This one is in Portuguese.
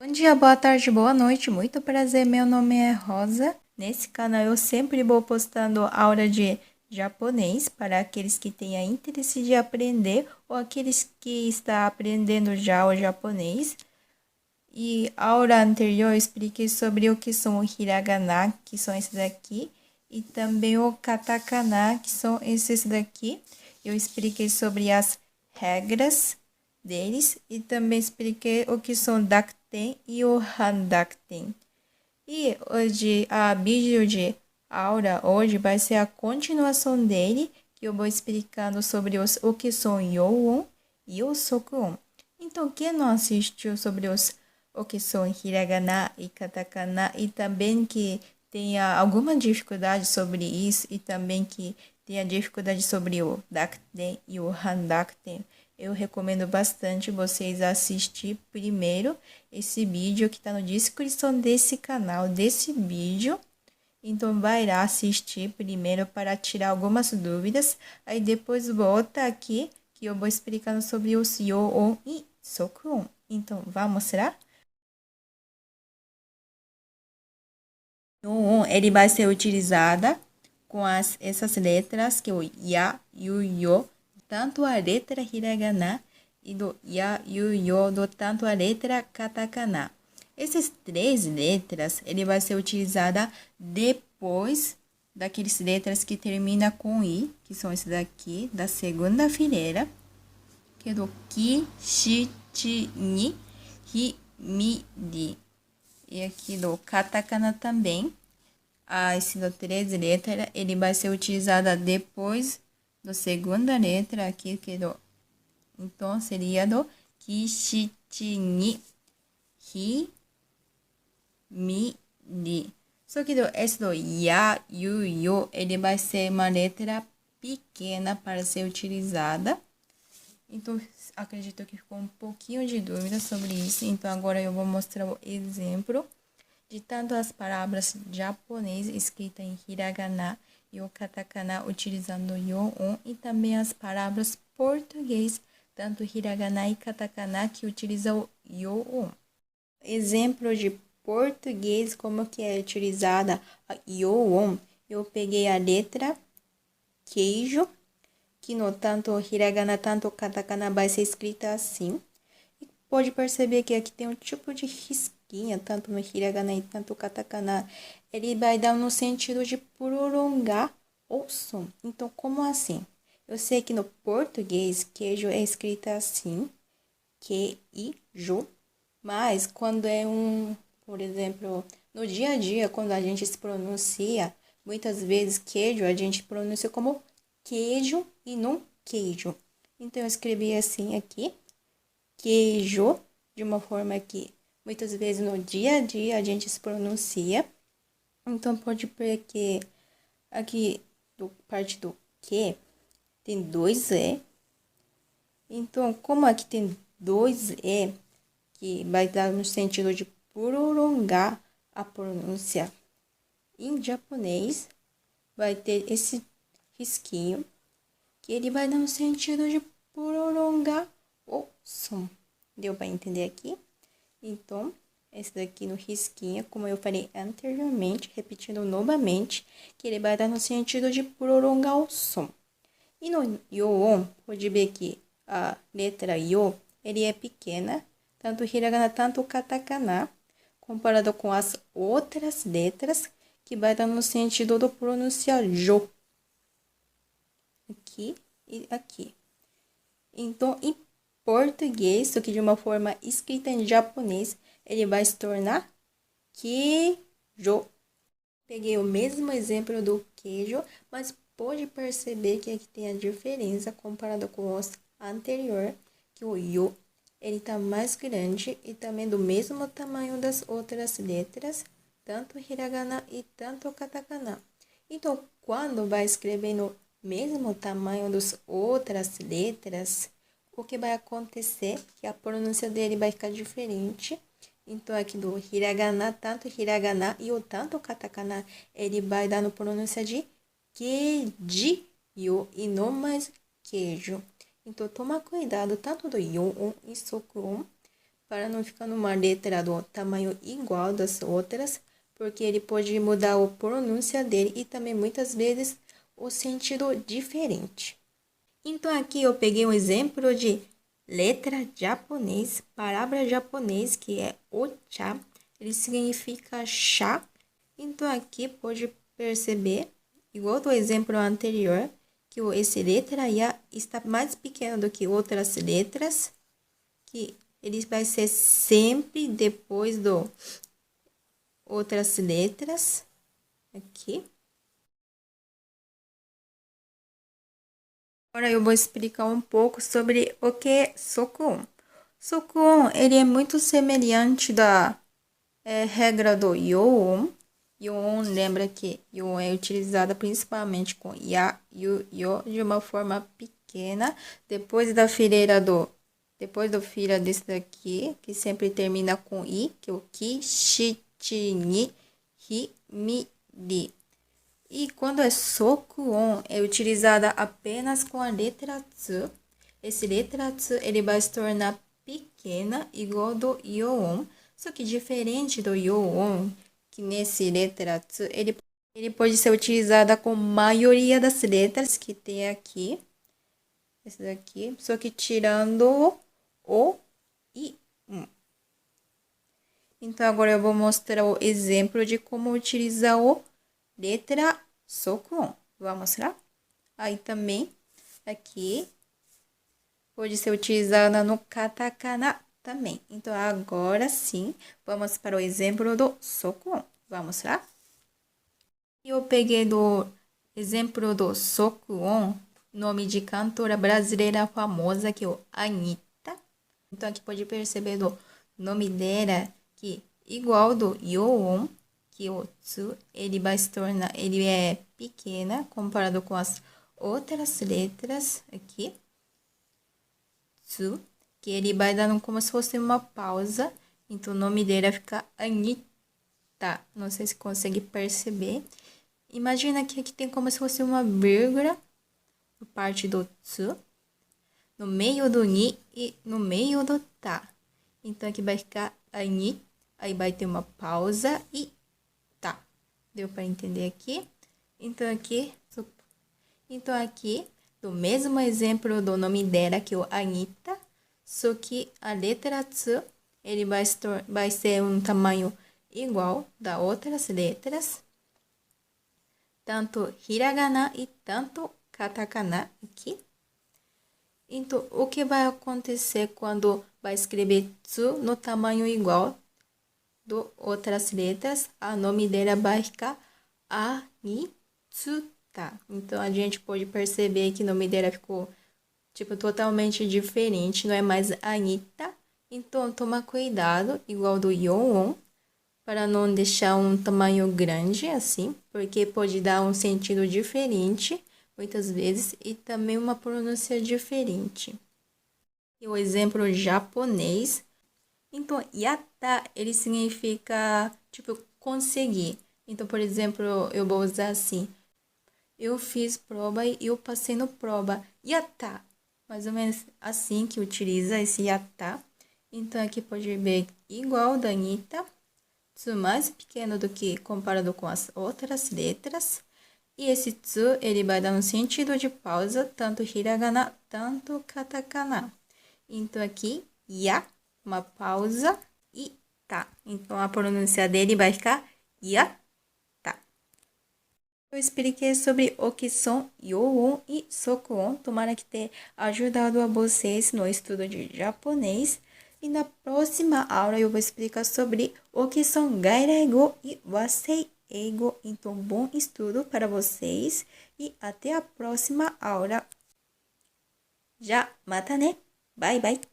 Bom dia, boa tarde, boa noite, muito prazer, meu nome é Rosa. Nesse canal eu sempre vou postando aula de japonês para aqueles que tenham interesse de aprender ou aqueles que estão aprendendo já o japonês. E a aula anterior eu expliquei sobre o que são o hiragana, que são esses daqui, e também o katakana, que são esses daqui. Eu expliquei sobre as regras deles e também expliquei o que são dakten e o handakten. E hoje, a vídeo de aula hoje vai ser a continuação dele, que eu vou explicando sobre o que são Yoon e o Sokun. Então, quem não assistiu sobre o que são Hiragana e Katakana e também que tenha alguma dificuldade sobre isso e também que tenha dificuldade sobre o Dakten e o Handakten, eu recomendo bastante vocês assistir primeiro esse vídeo que está na descrição desse canal, desse vídeo. Então, vai lá assistir primeiro para tirar algumas dúvidas. Aí depois volta aqui que eu vou explicando sobre os Yoon e Sokun. Então, vamos mostrar? Yoon, ele vai ser utilizada com essas letras que é o Ya, Yu, Yo, tanto a letra hiragana e do Ya, Yu, Yo, do tanto a letra katakana. Essas três letras, ele vai ser utilizada depois daqueles letras que termina com I, que são esses daqui, da segunda fileira, que é do Ki, Shi, Chi, Ni, Hi, Mi, Ri. E aqui do katakana também. Esse do três letras, ele vai ser utilizado depois da segunda letra aqui, que do... Então, seria do Kishichi ni Hi, Mi, Ri. Só que esse do Ya, Yu, Yo, ele vai ser uma letra pequena para ser utilizada. Então, acredito que ficou um pouquinho de dúvida sobre isso. Então, agora eu vou mostrar o exemplo de tanto as palavras japonesas escritas em hiragana e o katakana utilizando yoon e também as palavras português, tanto hiragana e katakana que utilizam yoon. Exemplo de português, como que é utilizada a yoon, eu peguei a letra queijo, que no tanto hiragana, tanto katakana vai ser escrita assim. E pode perceber que aqui tem um tipo de risquinha, tanto no hiragana e tanto no katakana. Ele vai dar no sentido de prolongar o som. Então, como assim? Eu sei que no português, queijo é escrita assim, queijo, mas quando é por exemplo, no dia a dia, quando a gente se pronuncia, muitas vezes queijo a gente pronuncia como queijo e não queijo. Então, eu escrevi assim aqui, queijo, de uma forma que muitas vezes no dia a dia a gente se pronuncia. Então, pode ver que aqui, parte do que, tem dois E. Então, como aqui tem dois E, que vai dar no sentido de prolongar a pronúncia em japonês, vai ter esse risquinho, que ele vai dar no sentido de prolongar o som. Deu para entender aqui? Então, esse daqui no risquinho, como eu falei anteriormente, repetindo novamente, que ele vai dar no sentido de prolongar o som. E no yoon, pode ver que a letra yo, ele é pequena, tanto hiragana, tanto katakana, comparado com as outras letras, que vai dar no sentido do pronunciar jo. Aqui e aqui. Então, em português, só que de uma forma escrita em japonês, ele vai se tornar queijo. Peguei o mesmo exemplo do queijo, mas pode perceber que aqui tem a diferença comparado com os anterior, que o yo, ele tá mais grande e também do mesmo tamanho das outras letras, tanto hiragana e tanto katakana. Então, quando vai escrever no mesmo tamanho das outras letras, o que vai acontecer? Que a pronúncia dele vai ficar diferente. Então, aqui do hiragana, tanto hiragana e o tanto katakana, ele vai dar no pronúncia de queijo e não mais queijo. Então, toma cuidado tanto do yoon e sokun para não ficar numa letra do tamanho igual das outras, porque ele pode mudar a pronúncia dele e também muitas vezes o sentido diferente. Então aqui eu peguei um exemplo de letra japonês, palavra japonês, que é ocha, ele significa chá. Então aqui pode perceber, igual do exemplo anterior, que esse letra ya está mais pequeno do que outras letras, que ele vai ser sempre depois do outras letras, aqui. Agora eu vou explicar um pouco sobre o que é sokuon. Sokuon, ele é muito semelhante da regra do yoon. Yoon, lembra que yoon é utilizada principalmente com ya, yu, yo, de uma forma pequena. Depois do filho desse daqui, que sempre termina com i, que é o ki, shi, chi, ni, hi, mi, ri. E quando é sokuon, é utilizada apenas com a letra tsu. Esse letra tsu, ele vai se tornar pequena, igual do yoon. Só que diferente do yoon, que nesse letra tsu, ele pode ser utilizada com a maioria das letras que tem aqui. Esse daqui, só que tirando o e Então, agora eu vou mostrar o exemplo de como utilizar o letra sokuon. Vou mostrar? Aí também, aqui, pode ser utilizada no katakana também. Então, agora sim, vamos para o exemplo do sokuon. Vamos mostrar? Eu peguei do exemplo do sokuon, nome de cantora brasileira famosa, que é o Anitta. Então, aqui pode perceber do nome dela, que igual do yoon, que o tsu, ele vai se tornar, ele é pequena comparado com as outras letras aqui. Tsu, que ele vai dando como se fosse uma pausa. Então, o nome dela fica Anitta. Não sei se consegue perceber. Imagina que aqui tem como se fosse uma vírgula, por parte do tsu, no meio do ni e no meio do ta. Então, aqui vai ficar ani, aí vai ter uma pausa e tá. Deu para entender aqui? Então, aqui, do mesmo exemplo do nome dela, que é o Anitta, só que a letra tsu, ele vai ser um tamanho igual das outras letras, tanto hiragana e tanto katakana aqui. Então, o que vai acontecer quando vai escrever tsu no tamanho igual de outras letras? O nome dela vai ficar Anitsuta. Então, a gente pode perceber que o nome dela ficou, tipo, totalmente diferente. Não é mais Anitta. Então, toma cuidado, igual do yoon, para não deixar um tamanho grande, assim, porque pode dar um sentido diferente muitas vezes, e também uma pronúncia diferente. E o exemplo japonês, então, yatta, ele significa, tipo, conseguir. Então, por exemplo, eu vou usar assim, eu fiz prova e eu passei no prova, yatta, mais ou menos assim que utiliza esse yatta. Então, aqui pode ver igual da Anitta, tsu mais pequeno do que comparado com as outras letras. E esse tsu, ele vai dar um sentido de pausa, tanto hiragana, tanto katakana. Então, aqui, ya, uma pausa, e tá. Então, a pronúncia dele vai ficar ya, tá. Eu expliquei sobre o que são yoon e sokuon. Tomara que tenha ajudado a vocês no estudo de japonês. E na próxima aula eu vou explicar sobre o que são gairaigo e wasei eigo. Então, bom estudo para vocês e até a próxima aula. Já, mata né? Bye, bye.